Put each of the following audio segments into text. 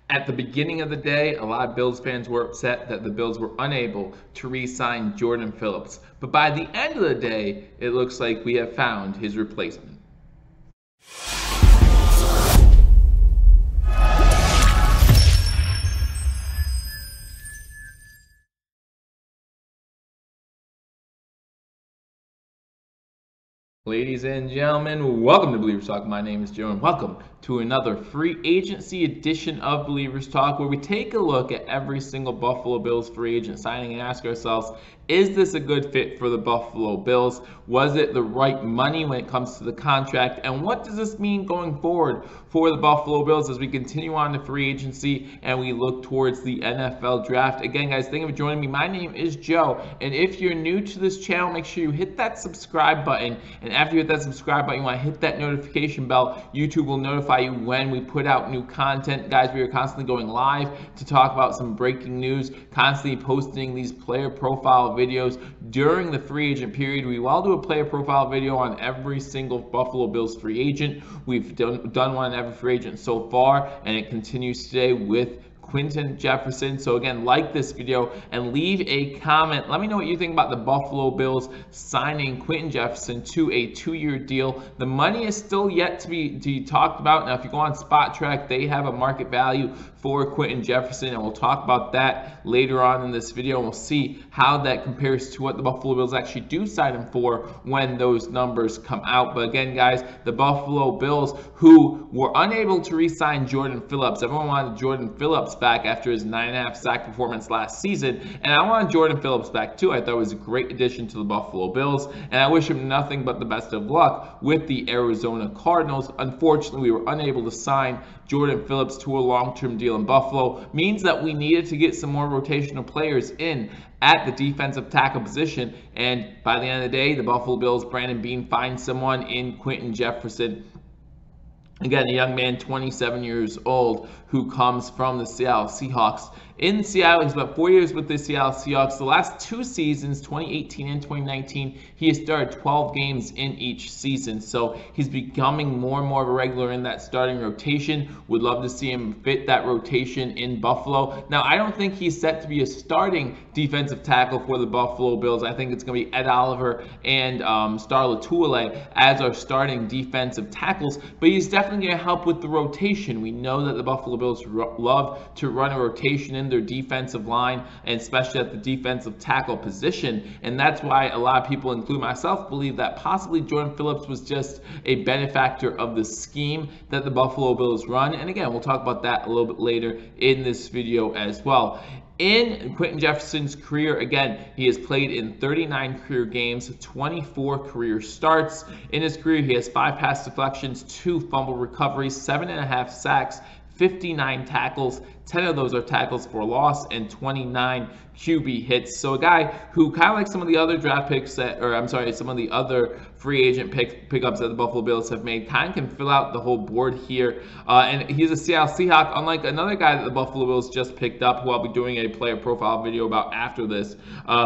At the beginning of the day, a lot of Bills fans were upset that the Bills were unable to re-sign Jordan Phillips. But by the end of the day, it looks like we have found his replacement. Ladies and gentlemen, welcome to Billievers Talk. My name is Joe, and welcome to another free agency edition of Billievers Talk, where we take a look at every single Buffalo Bills free agent signing and ask ourselves, is this a good fit for the Buffalo Bills? Was it the right money when it comes to the contract? And what does this mean going forward for the Buffalo Bills as we continue on to free agency and we look towards the NFL draft? Again, guys, thank you for joining me. My name is Joe, and if you're new to this channel, make sure you hit that subscribe button. And after you hit that subscribe button, you want to hit that notification bell. YouTube will notify you when we put out new content. Guys, we are constantly going live to talk about some breaking news, constantly posting these player profile videos during the free agent period. We will do a player profile video on every single Buffalo Bills free agent. We've done one on every free agent so far, and it continues today with Jefferson. So again, like this video and leave a comment. Let me know what you think about the Buffalo Bills signing Jefferson to a 2-year deal. The money is still yet to be talked about. Now, if you go on Spot Track, they have a market value for Jefferson, and we'll talk about that later on in this video. We'll see how that compares to what the Buffalo Bills actually do sign him for when those numbers come out. But again, guys, the Buffalo Bills, who were unable to re-sign Jordan Phillips. Everyone wanted Jordan Phillips back after his 9.5 sack performance last season, and I wanted Jordan Phillips back too. I thought it was a great addition to the Buffalo Bills, and I wish him nothing but the best of luck with the Arizona Cardinals. Unfortunately, we were unable to sign Jordan Phillips to a long-term deal in Buffalo. Means that we needed to get some more rotational players in at the defensive tackle position, and by the end of the day, the Buffalo Bills, Brandon Beane, finds someone in Jefferson. Again, a young man, 27 years old, who comes from the Seattle Seahawks. In Seattle, he's about 4 years with the Seattle Seahawks. The last 2 seasons, 2018 and 2019, he has started 12 games in each season. So he's becoming more and more of a regular in that starting rotation. Would love to see him fit that rotation in Buffalo. Now, I don't think he's set to be a starting defensive tackle for the Buffalo Bills. I think it's going to be Ed Oliver and Star Latuile as our starting defensive tackles. But he's definitely going to help with the rotation. We know that the Buffalo Bills love to run a rotation in their defensive line, and especially at the defensive tackle position. And that's why a lot of people, including myself, believe that possibly Jordan Phillips was just a benefactor of the scheme that the Buffalo Bills run. And again, we'll talk about that a little bit later in this video as well. In Jefferson's career, again, he has played in 39 career games, 24 career starts. In his career, he has 5 pass deflections, 2 fumble recoveries, 7.5 sacks, 59 tackles. 10 of those are tackles for loss, and 29 QB hits. So a guy who, kind of like some of the other draft picks some of the other free agent pickups that the Buffalo Bills have made, kind of can fill out the whole board here. And he's a Seattle Seahawk, unlike another guy that the Buffalo Bills just picked up, who I'll be doing a player profile video about after this,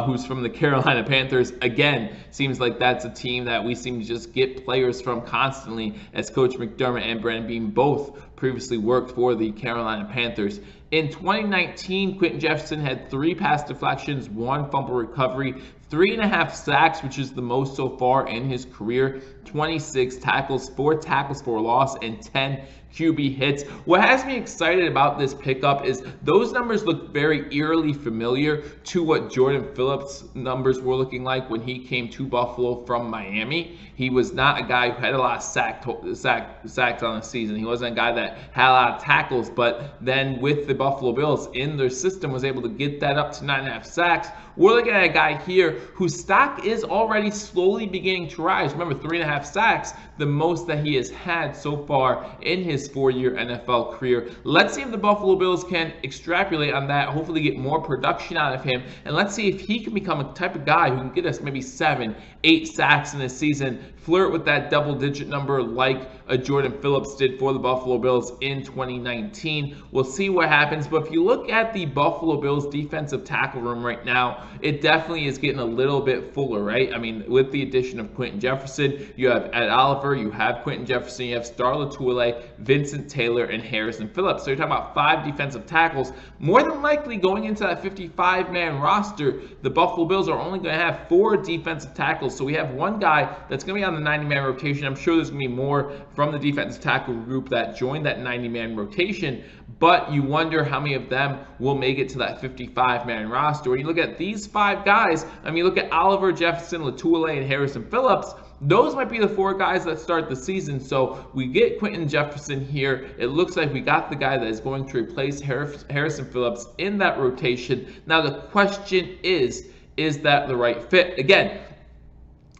who's from the Carolina Panthers. Again, seems like that's a team that we seem to just get players from constantly, as Coach McDermott and Brandon Beane both previously worked for the Carolina Panthers. In 2019, Jefferson had 3 pass deflections, 1 fumble recovery, 3.5 sacks, which is the most so far in his career, 26 tackles, 4 tackles for loss, and 10 QB hits. What has me excited about this pickup is those numbers look very eerily familiar to what Jordan Phillips' numbers were looking like when he came to Buffalo from Miami. He was not a guy who had a lot of sacks on the season. He wasn't a guy that had a lot of tackles, but then with the Buffalo Bills in their system was able to get that up to 9.5 sacks. We're looking at a guy here whose stock is already slowly beginning to rise. Remember, 3.5 sacks, the most that he has had so far in his 4-year NFL career. Let's see if the Buffalo Bills can extrapolate on that, hopefully get more production out of him, and let's see if he can become a type of guy who can get us maybe 7, 8 sacks in a season flirt with that double-digit number like a Jordan Phillips did for the Buffalo Bills in 2019. We'll see what happens, but if you look at the Buffalo Bills defensive tackle room right now, it definitely is getting a little bit fuller, right? I mean, with the addition of Quentin Jefferson, you have Ed Oliver, you have Quentin Jefferson, you have Star Latulippe, Vincent Taylor, and Harrison Phillips. So you're talking about 5 defensive tackles. More than likely, going into that 55-man roster, the Buffalo Bills are only going to have 4 defensive tackles. So we have one guy that's going to be on the 90-man rotation. I'm sure there's going to be more from the defensive tackle group that joined that 90-man rotation, but you wonder how many of them will make it to that 55-man roster. When you look at these 5 guys, I mean, look at Oliver, Jefferson, Latulippe, and Harrison Phillips. Those might be the 4 guys that start the season. So we get Quentin Jefferson here. It looks like we got the guy that is going to replace Harrison Phillips in that rotation. Now the question is that the right fit? Again,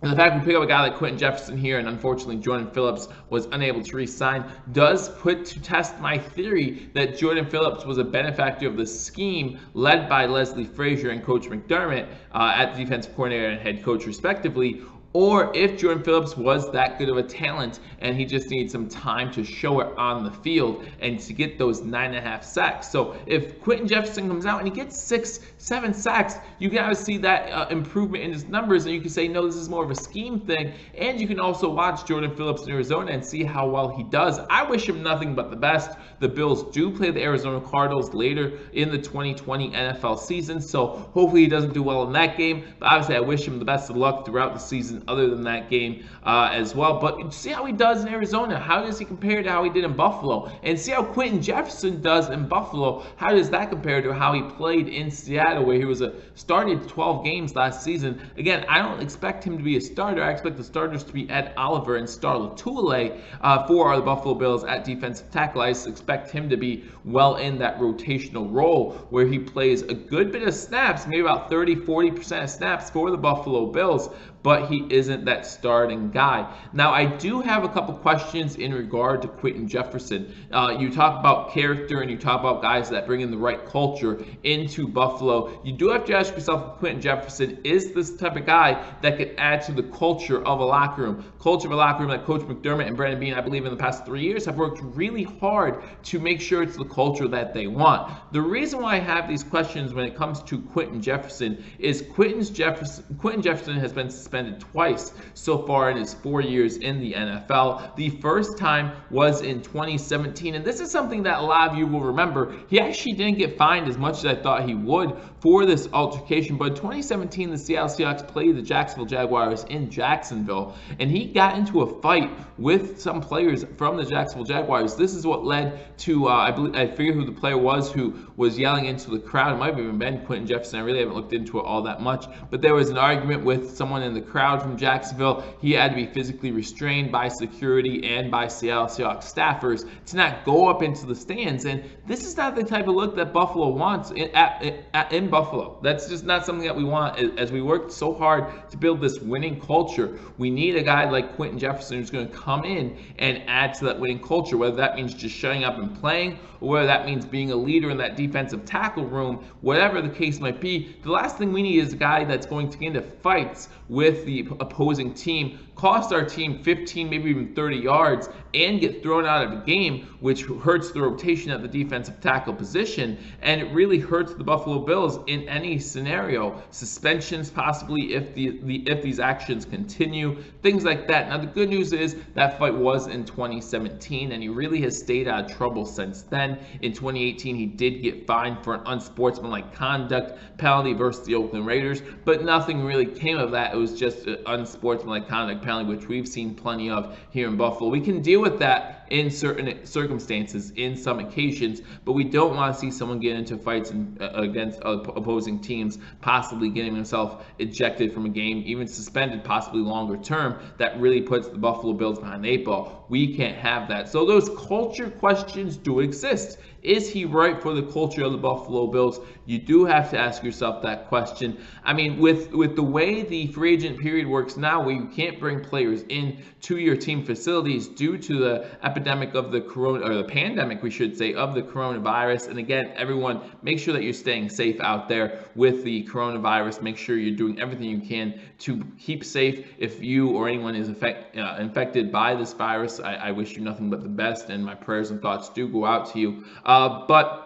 and the fact we pick up a guy like Quentin Jefferson here, and unfortunately Jordan Phillips was unable to re-sign, does put to test my theory that Jordan Phillips was a benefactor of the scheme led by Leslie Frazier and Coach McDermott at the defensive coordinator and head coach respectively, or if Jordan Phillips was that good of a talent and he just needs some time to show it on the field and to get those 9.5 sacks. So if Quentin Jefferson comes out and he gets 6-7 sacks, you got to see that improvement in his numbers, and you can say, no, this is more of a scheme thing. And you can also watch Jordan Phillips in Arizona and see how well he does. I wish him nothing but the best. The Bills do play the Arizona Cardinals later in the 2020 NFL season, so hopefully he doesn't do well in that game. But obviously I wish him the best of luck throughout the season other than that game as well. But see how he does in Arizona. How does he compare to how he did in Buffalo? And see how Quentin Jefferson does in Buffalo. How does that compare to how he played in Seattle, where he was started 12 games last season? Again, I don't expect him to be a starter. I expect the starters to be Ed Oliver and Star Latulippe for the Buffalo Bills at defensive tackle. I expect him to be well in that rotational role where he plays a good bit of snaps, maybe about 30-40% of snaps for the Buffalo Bills, but he isn't that starting guy. Now, I do have a couple questions in regard to Quentin Jefferson. You talk about character and you talk about guys that bring in the right culture into Buffalo. You do have to ask yourself if Quentin Jefferson is this type of guy that could add to the culture of a locker room. Culture of a locker room that Coach McDermott and Brandon Beane, I believe in the past 3 years, have worked really hard to make sure it's the culture that they want. The reason why I have these questions when it comes to Quentin Jefferson is Quentin Jefferson has been suspended twice so far in his 4 years in the NFL. The first time was in 2017, and this is something that a lot of you will remember. He actually didn't get fined as much as I thought he would for this altercation, but in 2017, the Seattle Seahawks played the Jacksonville Jaguars in Jacksonville, and he got into a fight with some players from the Jacksonville Jaguars. This is what led to, I forget who the player was who was yelling into the crowd. It might have even been Quentin Jefferson. I really haven't looked into it all that much, but there was an argument with someone in the crowd from Jacksonville. He had to be physically restrained by security and by Seattle Seahawks staffers to not go up into the stands, and this is not the type of look that Buffalo wants in Buffalo. That's just not something that we want. As we worked so hard to build this winning culture, we need a guy like Quentin Jefferson who's going to come in and add to that winning culture, whether that means just showing up and playing, or whether that means being a leader in that defensive tackle room. Whatever the case might be, the last thing we need is a guy that's going to get into fights with the opposing team, cost our team 15, maybe even 30 yards, and get thrown out of a game, which hurts the rotation at the defensive tackle position, and it really hurts the Buffalo Bills in any scenario. Suspensions possibly if these actions continue, things like that. Now the good news is that fight was in 2017, and he really has stayed out of trouble since then. In 2018, he did get fined for an unsportsmanlike conduct penalty versus the Oakland Raiders, but nothing really came of that. It was just an unsportsmanlike conduct penalty, which we've seen plenty of here in Buffalo. We can deal with that in certain circumstances, in some occasions, but we don't want to see someone get into fights against opposing teams, possibly getting himself ejected from a game, even suspended, possibly longer term. That really puts the Buffalo Bills behind the 8 ball. We can't have that. So those culture questions do exist. Is he right for the culture of the Buffalo Bills? You do have to ask yourself that question. I mean, with the way the free agent period works now, where you can't bring players in to your team facilities due to the epidemic of the the pandemic, we should say, of the coronavirus. And again, everyone, make sure that you're staying safe out there with the coronavirus. Make sure you're doing everything you can to keep safe. If you or anyone is infected by this virus, I wish you nothing but the best, and my prayers and thoughts do go out to you. But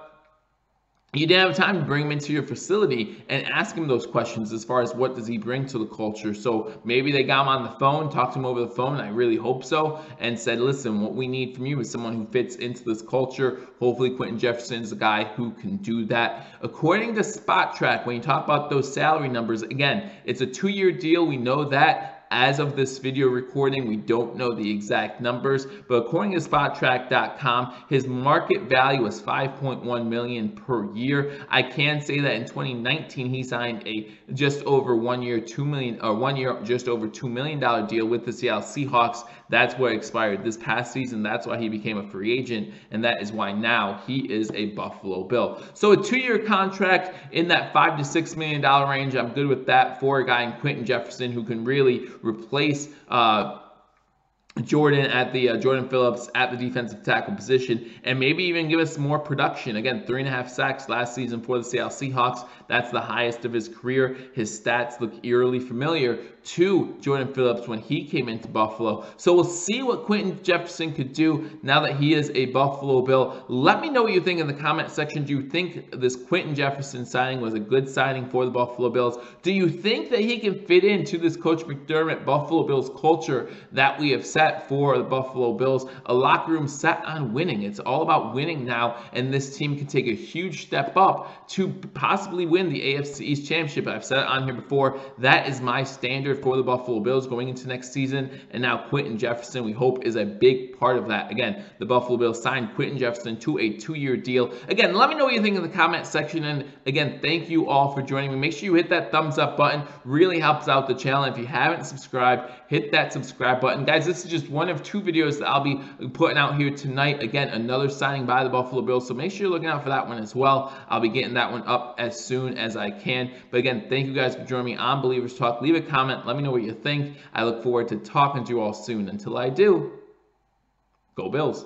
you didn't have time to bring him into your facility and ask him those questions as far as what does he bring to the culture. So maybe they got him on the phone, talked to him over the phone, I really hope so, and said, listen, what we need from you is someone who fits into this culture. Hopefully Quentin Jefferson is a guy who can do that. According to Spot Track, when you talk about those salary numbers, again, it's a 2-year deal. We know that. As of this video recording, we don't know the exact numbers, but according to SpotTrack.com, his market value is $5.1 million per year. I can say that in 2019, he signed a just over 1 year, just over $2 million deal with the Seattle Seahawks. That's what expired this past season. That's why he became a free agent, and that is why now he is a Buffalo Bill. So a 2-year contract in that $5 to $6 million range. I'm good with that for a guy in Quentin Jefferson who can really replace Jordan Phillips at the defensive tackle position, and maybe even give us more production. Again, 3.5 sacks last season for the Seattle Seahawks. That's the highest of his career. His stats look eerily familiar to Jordan Phillips when he came into Buffalo. So we'll see what Quentin Jefferson could do now that he is a Buffalo Bill. Let me know what you think in the comment section. Do you think this Quentin Jefferson signing was a good signing for the Buffalo Bills? Do you think that he can fit into this Coach McDermott Buffalo Bills culture that we have set for the Buffalo Bills? A locker room set on winning. It's all about winning now, and this team can take a huge step up to possibly win the AFC East Championship. I've said it on here before. That is my standard for the Buffalo Bills going into next season, and now Quentin Jefferson, we hope, is a big part of that. Again, the Buffalo Bills signed Quentin Jefferson to a 2-year deal. Again, let me know what you think in the comment section, and again, thank you all for joining me. Make sure you hit that thumbs up button. Really helps out the channel. If you haven't subscribed, hit that subscribe button. Guys, this is just one of 2 videos that I'll be putting out here tonight. Again, another signing by the Buffalo Bills, so make sure you're looking out for that one as well. I'll be getting that one up as soon as I can. But again, thank you guys for joining me on Believers Talk. Leave a comment. Let me know what you think. I look forward to talking to you all soon. Until I do, go Bills.